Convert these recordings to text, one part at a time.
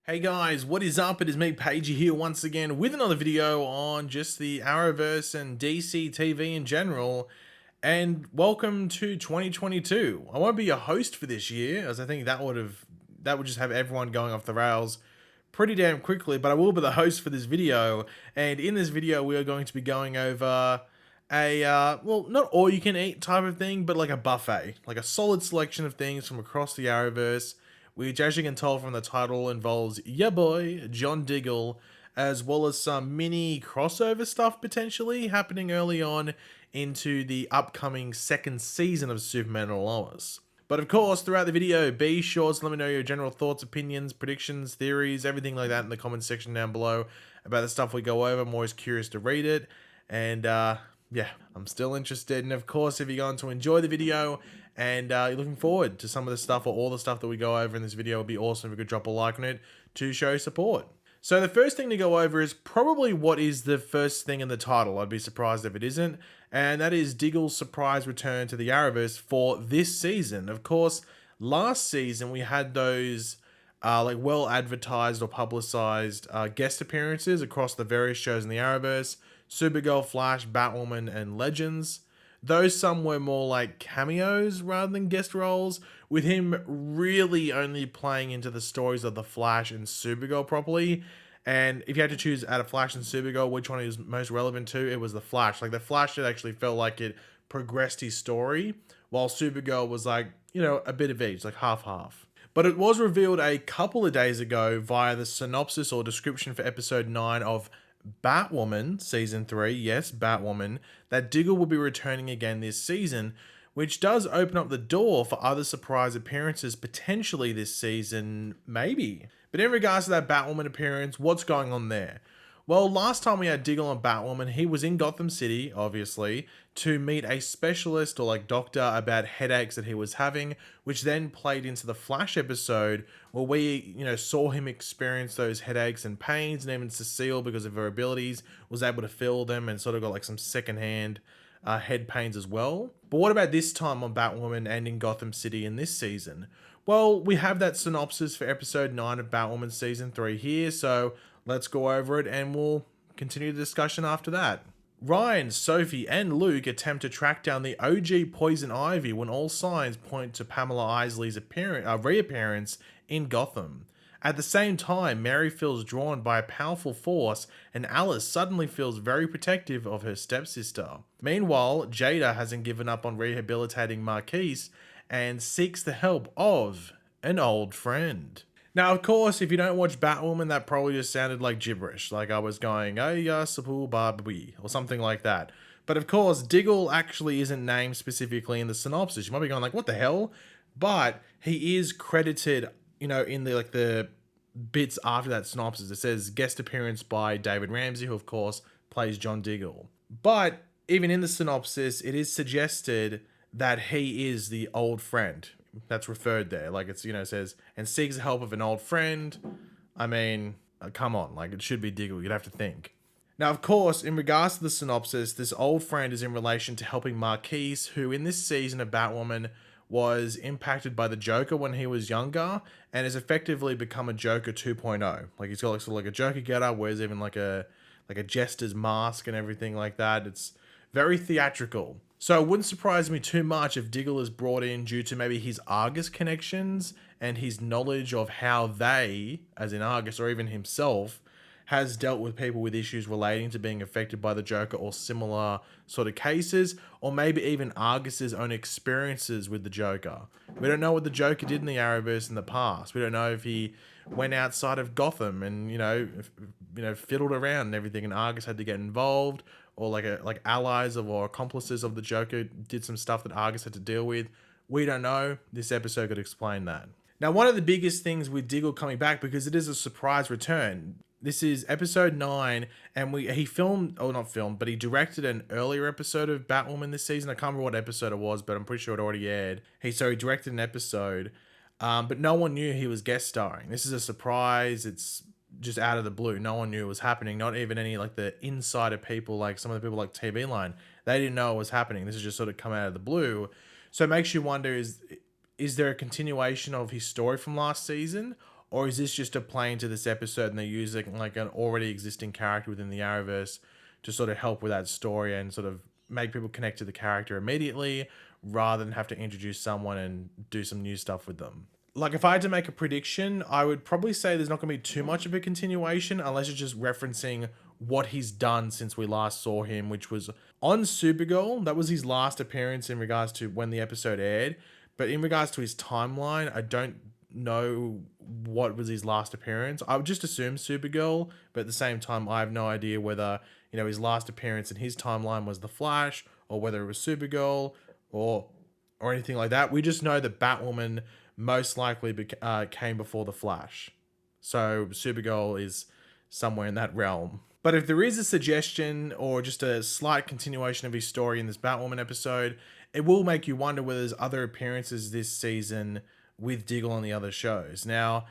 Hey guys, what is up? It is me, Pagey, here once again with another video on just the Arrowverse and DCTV in general. And welcome to 2022. I won't be your host for this year, as I think that would just have everyone going off the rails pretty damn quickly. But I will be the host for this video, and in this video we are going to be going over a well, not all you can eat type of thing, but like a buffet, like a solid selection of things from across the Arrowverse, which, as you can tell from the title, involves ya boy, John Diggle, as well as some mini crossover stuff potentially happening early on into the upcoming second season of Superman and Lois. But of course, throughout the video, be sure to let me know your general thoughts, opinions, predictions, theories, everything like that in the comments section down below about the stuff we go over. I'm always curious to read it. And yeah, I'm still interested. And of course, if you're going to enjoy the video and you're looking forward to some of the stuff or all the stuff that we go over in this video, it would be awesome if you could drop a like on it to show support. So the first thing to go over is probably what is the first thing in the title. I'd be surprised if it isn't. And that is Diggle's surprise return to the Arrowverse for this season. Of course, last season we had those like well advertised or publicized guest appearances across the various shows in the Arrowverse: Supergirl, Flash, Batwoman, and Legends. Those some were more like cameos rather than guest roles, with him really only playing into the stories of the Flash and Supergirl properly. And if you had to choose out of Flash and Supergirl which one he was most relevant to, it was the Flash. Like the Flash, it actually felt like it progressed his story, while Supergirl was like, you know, a bit of each, like half-half. But it was revealed a couple of days ago via the synopsis or description for episode 9 of Batwoman season 3, yes, Batwoman, that Diggle will be returning again this season, which does open up the door for other surprise appearances potentially this season, maybe. But in regards to that Batwoman appearance, what's going on there? Well, last time we had Diggle and Batwoman, he was in Gotham City, obviously, to meet a specialist or like doctor about headaches that he was having, which then played into the Flash episode where we, saw him experience those headaches and pains, and even Cecile, because of her abilities, was able to feel them and sort of got like some secondhand head pains as well. But what about this time on Batwoman and in Gotham City in this season? Well, we have that synopsis for episode 9 of Batwoman season 3 here, so let's go over it and we'll continue the discussion after that. Ryan, Sophie, and Luke attempt to track down the OG Poison Ivy when all signs point to Pamela Isley's reappearance in Gotham. At the same time, Mary feels drawn by a powerful force, and Alice suddenly feels very protective of her stepsister. Meanwhile, Jada hasn't given up on rehabilitating Marquise and seeks the help of an old friend. Now, of course, if you don't watch Batwoman, that probably just sounded like gibberish, like I was going, Sapu Barbie, or something like that. But of course, Diggle actually isn't named specifically in the synopsis. You might be going like, what the hell? But he is credited, in the bits after that synopsis. It says guest appearance by David Ramsey, who of course plays John Diggle. But even in the synopsis, it is suggested that he is the old friend that's referred there. Like it's, it says, and seeks the help of an old friend. I mean, come on, like it should be Diggle. You'd have to think. Now, of course, in regards to the synopsis, this old friend is in relation to helping Marquise, who in this season of Batwoman was impacted by the Joker when he was younger and has effectively become a Joker 2.0. Like he's got like, sort of like a Joker getup, wears even like a jester's mask and everything like that. It's very theatrical. So it wouldn't surprise me too much if Diggle is brought in due to maybe his Argus connections and his knowledge of how they, as in Argus or even himself, has dealt with people with issues relating to being affected by the Joker or similar sort of cases, or maybe even Argus's own experiences with the Joker. We don't know what the Joker did in the Arrowverse in the past. We don't know if he went outside of Gotham and fiddled around and everything, and Argus had to get involved, or like allies of or accomplices of the Joker did some stuff that Argus had to deal with. We don't know. This episode could explain that. Now, one of the biggest things with Diggle coming back, because it is a surprise return. This is episode 9, and he directed an earlier episode of Batwoman this season. I can't remember what episode it was, but I'm pretty sure it already aired. He directed an episode, but no one knew he was guest starring. This is a surprise. It's just out of the blue. No one knew it was happening. Not even any like the insider people, like some of the people like TV Line. They didn't know it was happening. This has just sort of come out of the blue. So it makes you wonder, is there a continuation of his story from last season? Or is this just a play into this episode and they're using like an already existing character within the Arrowverse to sort of help with that story and sort of make people connect to the character immediately rather than have to introduce someone and do some new stuff with them? Like, if I had to make a prediction, I would probably say there's not going to be too much of a continuation unless it's just referencing what he's done since we last saw him, which was on Supergirl. That was his last appearance in regards to when the episode aired. But in regards to his timeline, I don't know what was his last appearance. I would just assume Supergirl, but at the same time, I have no idea whether, his last appearance in his timeline was The Flash or whether it was Supergirl or anything like that. We just know that Batwoman most likely came before The Flash. So Supergirl is somewhere in that realm. But if there is a suggestion or just a slight continuation of his story in this Batwoman episode, it will make you wonder whether there's other appearances this season with Diggle on the other shows. Now,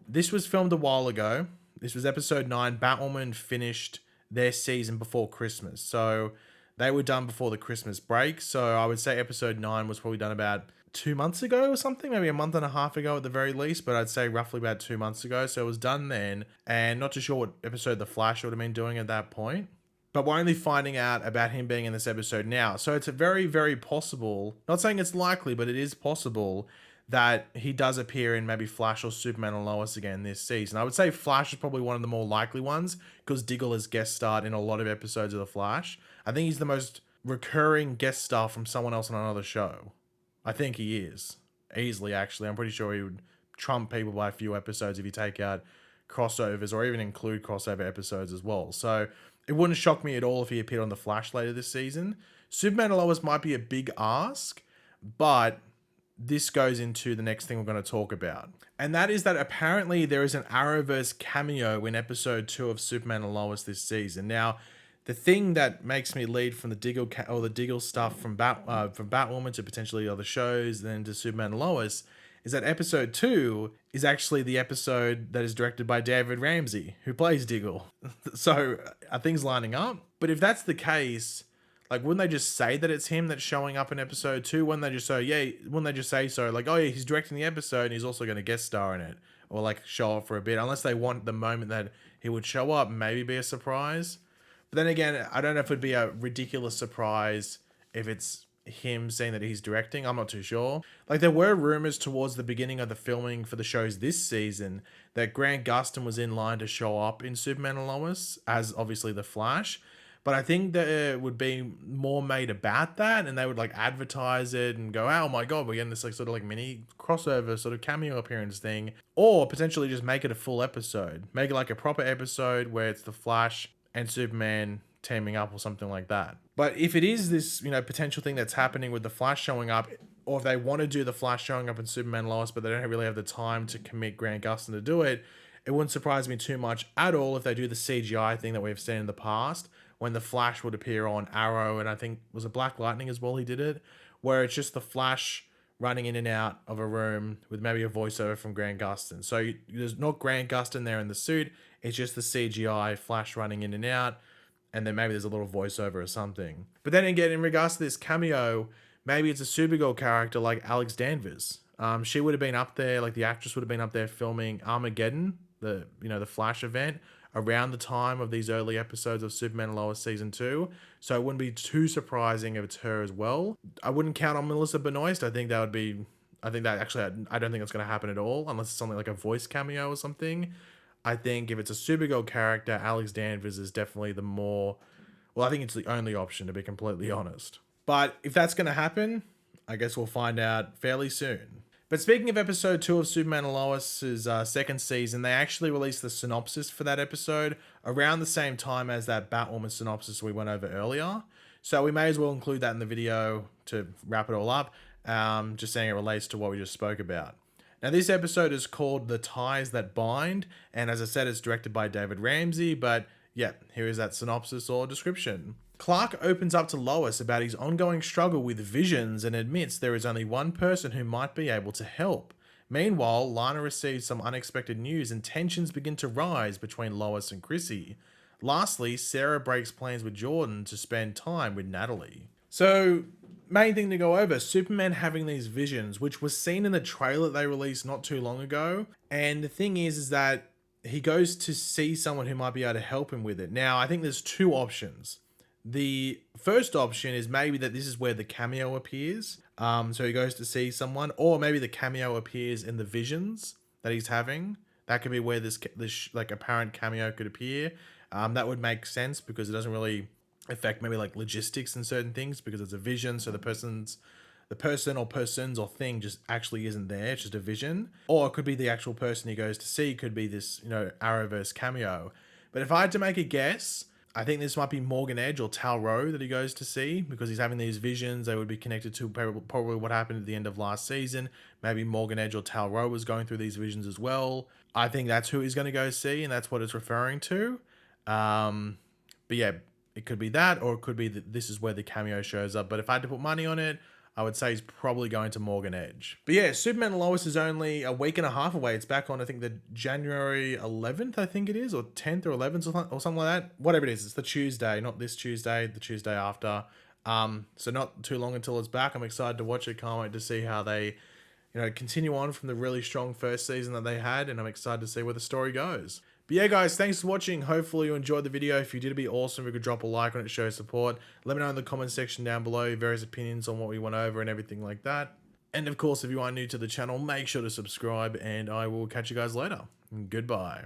this was filmed a while ago. This was episode 9. Batwoman finished their season before Christmas. So they were done before the Christmas break. So I would say episode 9 was probably done about 2 months ago or something, maybe a month and a half ago at the very least, but I'd say roughly about 2 months ago. So it was done then, and not too sure what episode The Flash would have been doing at that point. But we're only finding out about him being in this episode now. So it's a very, very possible, not saying it's likely, but it is possible that he does appear in maybe Flash or Superman and Lois again this season. I would say Flash is probably one of the more likely ones because Diggle has guest starred in a lot of episodes of The Flash. I think he's the most recurring guest star from someone else on another show. I think he is. Easily, actually. I'm pretty sure he would trump people by a few episodes if you take out crossovers or even include crossover episodes as well. So it wouldn't shock me at all if he appeared on The Flash later this season. Superman and Lois might be a big ask, but this goes into the next thing we're going to talk about. And that is that apparently there is an Arrowverse cameo in episode 2 of Superman and Lois this season. Now, the thing that makes me lead from the Diggle stuff from Batwoman to potentially other shows, then to Superman and Lois, is that episode 2 is actually the episode that is directed by David Ramsey, who plays Diggle. So are things lining up? But if that's the case, like, wouldn't they just say that it's him that's showing up in episode 2? Wouldn't they just say so? Like, oh yeah, he's directing the episode and he's also going to guest star in it, or like show up for a bit, unless they want the moment that he would show up, maybe be a surprise. But then again, I don't know if it'd be a ridiculous surprise if it's him saying that he's directing. I'm not too sure. Like, there were rumors towards the beginning of the filming for the shows this season that Grant Gustin was in line to show up in Superman and Lois as obviously the Flash. But I think that it would be more made about that, and they would like advertise it and go, oh my god, we're getting this like sort of like mini crossover sort of cameo appearance thing. Or potentially just make it a full episode. Make it like a proper episode where it's the Flash and Superman teaming up or something like that. But if it is this, potential thing that's happening with the Flash showing up, or if they want to do the Flash showing up in Superman and Lois, but they don't really have the time to commit Grant Gustin to do it, it wouldn't surprise me too much at all if they do the CGI thing that we've seen in the past, when the Flash would appear on Arrow, and I think was it Black Lightning as well he did it, where it's just the Flash running in and out of a room with maybe a voiceover from Grant Gustin. So there's not Grant Gustin there in the suit, it's just the CGI Flash running in and out, and then maybe there's a little voiceover or something. But then again, in regards to this cameo, maybe it's a Supergirl character like Alex Danvers. She would have been up there, like the actress would have been up there filming Armageddon, the Flash event, around the time of these early episodes of Superman and Lois season 2. So it wouldn't be too surprising if it's her as well. I wouldn't count on Melissa Benoist. I don't think it's going to happen at all, unless it's something like a voice cameo or something. I think if it's a Supergirl character, Alex Danvers is definitely I think it's the only option, to be completely honest. But if that's going to happen, I guess we'll find out fairly soon. But speaking of episode 2 of Superman and Lois's second season, they actually released the synopsis for that episode around the same time as that Batwoman synopsis we went over earlier. So we may as well include that in the video to wrap it all up, just saying it relates to what we just spoke about. Now, this episode is called The Ties That Bind, and as I said, it's directed by David Ramsey, but yeah, here is that synopsis or description. Clark opens up to Lois about his ongoing struggle with visions and admits there is only one person who might be able to help. Meanwhile, Lana receives some unexpected news and tensions begin to rise between Lois and Chrissy. Lastly, Sarah breaks plans with Jordan to spend time with Natalie. So main thing to go over, Superman having these visions, which was seen in the trailer they released not too long ago. And the thing is that he goes to see someone who might be able to help him with it. Now, I think there's two options. The first option is maybe that this is where the cameo appears. So he goes to see someone, or maybe the cameo appears in the visions that he's having. That could be where this like apparent cameo could appear. That would make sense because it doesn't really affect maybe like logistics and certain things because it's a vision. So the person or persons or thing just actually isn't there. It's just a vision. Or it could be the actual person he goes to see. Could be this, Arrowverse cameo. But if I had to make a guess, I think this might be Morgan Edge or Tal Rowe that he goes to see because he's having these visions. They would be connected to probably what happened at the end of last season. Maybe Morgan Edge or Tal Rowe was going through these visions as well. I think that's who he's going to go see, and that's what it's referring to. But yeah, it could be that, or it could be that this is where the cameo shows up. But if I had to put money on it, I would say he's probably going to Morgan Edge. But yeah, Superman and Lois is only a week and a half away. It's back on, I think, the January 11th, I think it is, or 10th or 11th or something like that. Whatever it is, it's the Tuesday, not this Tuesday, the Tuesday after. So not too long until it's back. I'm excited to watch it. Can't wait to see how they, continue on from the really strong first season that they had. And I'm excited to see where the story goes. But yeah, guys, thanks for watching. Hopefully you enjoyed the video. If you did, it'd be awesome if you could drop a like on it, show support. Let me know in the comment section down below your various opinions on what we went over and everything like that. And of course, if you are new to the channel, make sure to subscribe, and I will catch you guys later. Goodbye.